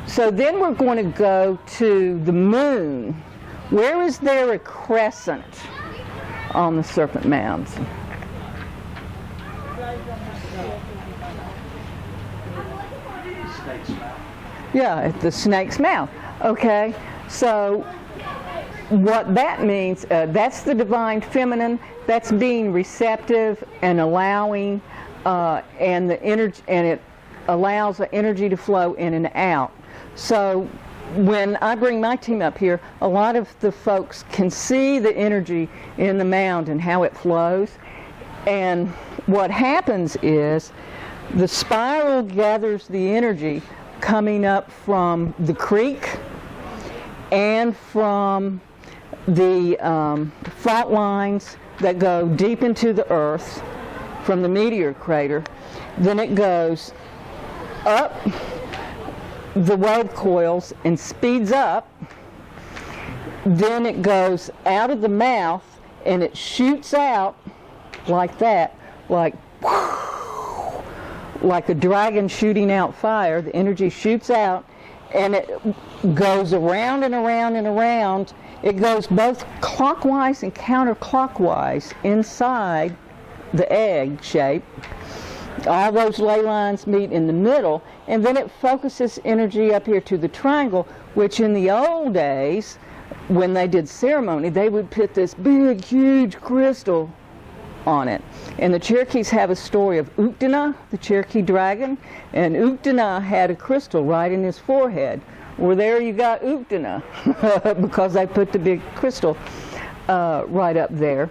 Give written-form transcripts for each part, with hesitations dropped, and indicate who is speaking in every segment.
Speaker 1: So then we're going to go to the moon. Where is there a crescent on the Serpent Mounds? Yeah, at the snake's mouth. Okay, so what that means, that's the divine feminine. That's being receptive and allowing, and the energy, and it allows the energy to flow in and out. So when I bring my team up here, a lot of the folks can see the energy in the mound and how it flows. And what happens is the spiral gathers the energy coming up from the creek and from the fault lines that go deep into the earth from the meteor crater. Then it goes up the wave coils and speeds up. Then it goes out of the mouth and it shoots out like that, like a dragon shooting out fire. The energy shoots out and it goes around and around and around. It goes both clockwise and counterclockwise inside the egg shape. All those ley lines meet in the middle, and then it focuses energy up here to the triangle, which in the old days, when they did ceremony, they would put this big, huge crystal on it. And the Cherokees have a story of Uktana, the Cherokee dragon, and Uktana had a crystal right in his forehead. Well, there you got Uktana, because they put the big crystal right up there.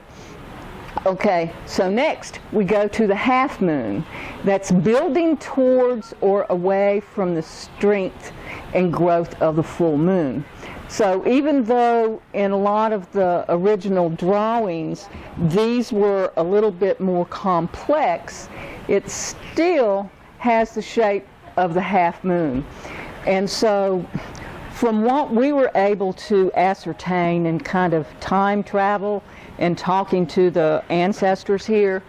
Speaker 1: Okay, so next we go to the half moon. That's building towards or away from the strength and growth of the full moon. So even though in a lot of the original drawings these were a little bit more complex, it still has the shape of the half moon. And so from what we were able to ascertain and kind of time travel and talking to the ancestors here,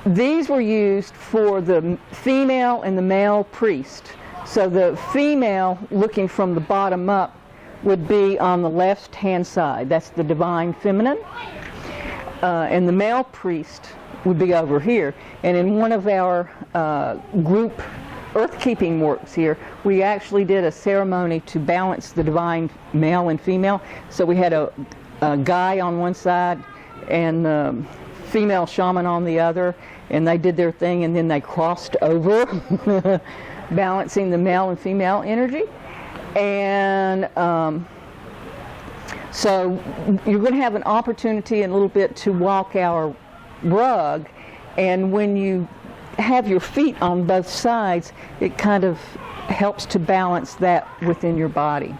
Speaker 1: these were used for the female and the male priest. So the female, looking from the bottom up, would be on the left-hand side. That's the divine feminine. And the male priest would be over here. And in one of our group earth-keeping works here, we actually did a ceremony to balance the divine male and female. So we had a guy on one side and the female shaman on the other, and they did their thing, and then they crossed over, balancing the male and female energy. And so you're going to have an opportunity in a little bit to walk our rug, and when you have your feet on both sides, it kind of helps to balance that within your body.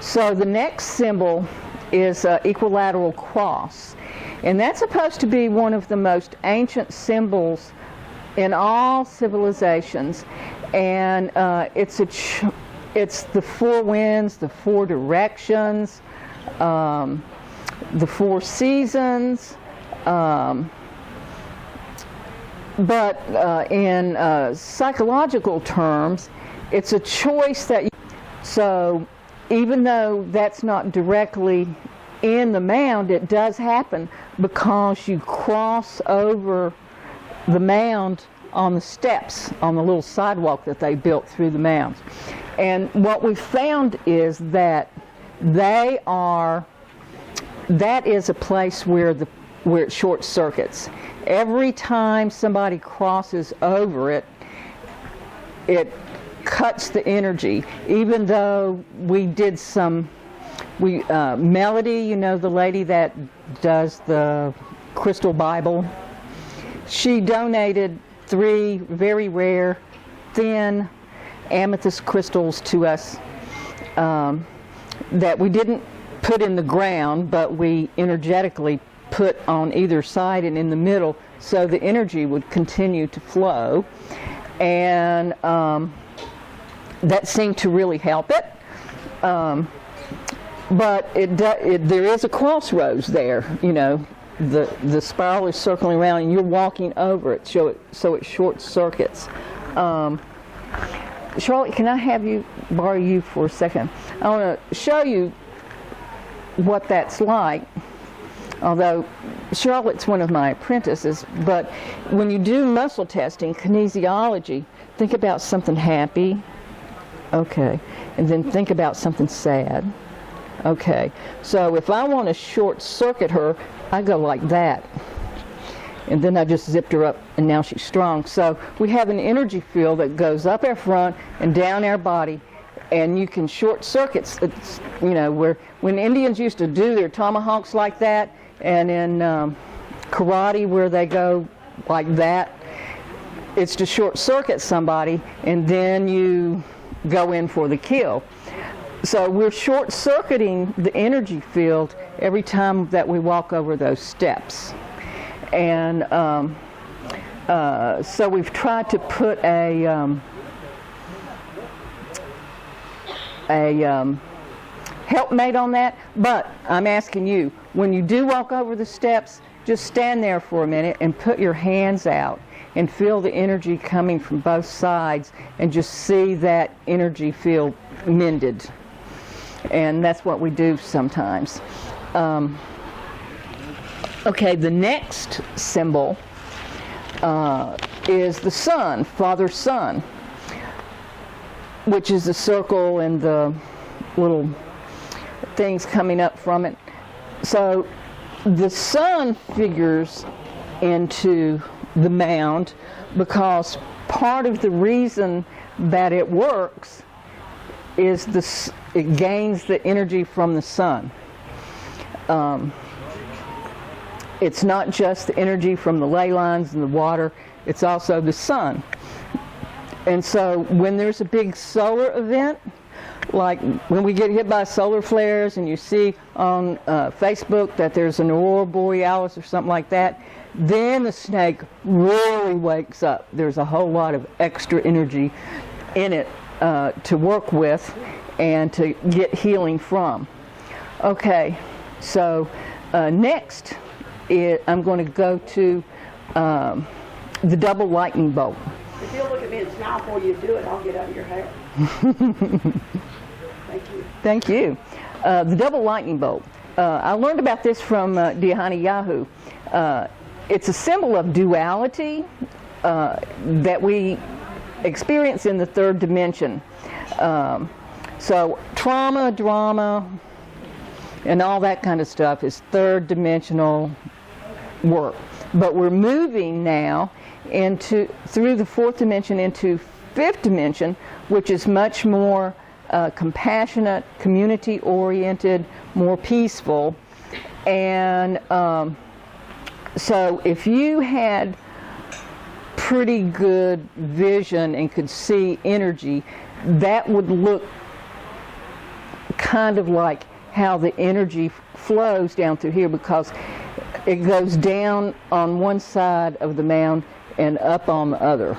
Speaker 1: So the next symbol is equilateral cross, and that's supposed to be one of the most ancient symbols in all civilizations, and it's the four winds, the four directions, the four seasons, but in psychological terms, it's a choice that you, so even though that's not directly in the mound, it does happen because you cross over the mound on the steps, on the little sidewalk that they built through the mounds. And what we found is that that is a place where it short circuits. Every time somebody crosses over it, it cuts the energy. Even though we did Melody, you know, the lady that does the Crystal Bible, she donated 3 very rare, thin amethyst crystals to us that we didn't put in the ground, but we energetically put on either side and in the middle, so the energy would continue to flow. And that seemed to really help it. But there is a crossroads there, you know. The spiral is circling around and you're walking over it, so it short circuits. Charlotte, can I borrow you for a second? I want to show you what that's like. Although Charlotte's one of my apprentices, but when you do muscle testing, kinesiology, think about something happy, okay, and then think about something sad, okay. So if I want to short circuit her, I go like that, and then I just zipped her up, and now she's strong. So we have an energy field that goes up our front and down our body, and you can short circuits. It's, you know, when Indians used to do their tomahawks like that, and in karate where they go like that, it's to short circuit somebody, and then you go in for the kill. So we're short circuiting the energy field every time that we walk over those steps. And so we've tried to put a helpmate on that, but I'm asking you, when you do walk over the steps, just stand there for a minute and put your hands out and feel the energy coming from both sides, and just see that energy field mended. And that's what we do sometimes. Okay, the next symbol is the sun, Father Sun, which is the circle and the little things coming up from it. So the sun figures into the mound because part of the reason that it works is it gains the energy from the sun. It's not just the energy from the ley lines and the water, it's also the sun. And so when there's a big solar event, like when we get hit by solar flares and you see on Facebook that there's an aurora borealis or something like that, then the snake really wakes up. There's a whole lot of extra energy in it to work with and to get healing from. Okay, so next I'm going to go to the double lightning bolt.
Speaker 2: If you'll look at me and smile before you do it, I'll get out of your hair. Thank you.
Speaker 1: Thank you. The double lightning bolt. I learned about this from Dhyani Yahoo. It's a symbol of duality that we experience in the third dimension. So trauma, drama, and all that kind of stuff is third dimensional work. But we're moving now through the fourth dimension into fifth dimension, which is much more compassionate, community-oriented, more peaceful. And so if you had pretty good vision and could see energy, that would look kind of like how the energy flows down through here, because it goes down on one side of the mound and up on the other,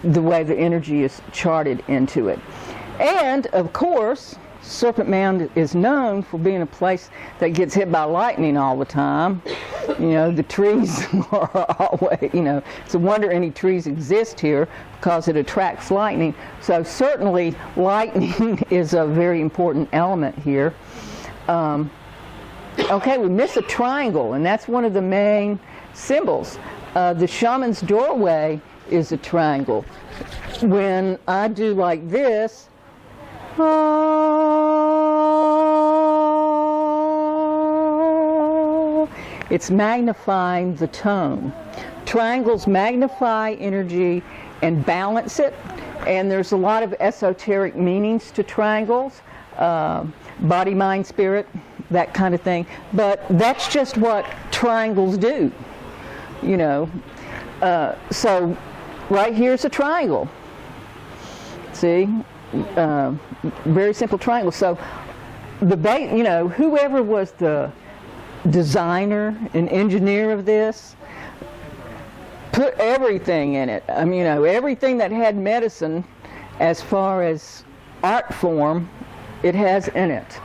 Speaker 1: the way the energy is charted into it. And of course, Serpent Mound is known for being a place that gets hit by lightning all the time. You know, the trees are always, you know, it's a wonder any trees exist here because it attracts lightning. So certainly lightning is a very important element here. Okay, we miss a triangle, and that's one of the main symbols. The shaman's doorway is a triangle. When I do like this, it's magnifying the tone. Triangles magnify energy and balance it, and there's a lot of esoteric meanings to triangles, body, mind, spirit, that kind of thing. But that's just what triangles do, you know. So right here's a triangle. See? Very simple triangle. So you know, whoever was the designer and engineer of this put everything in it. I mean, you know, everything that had medicine as far as art form, it has in it.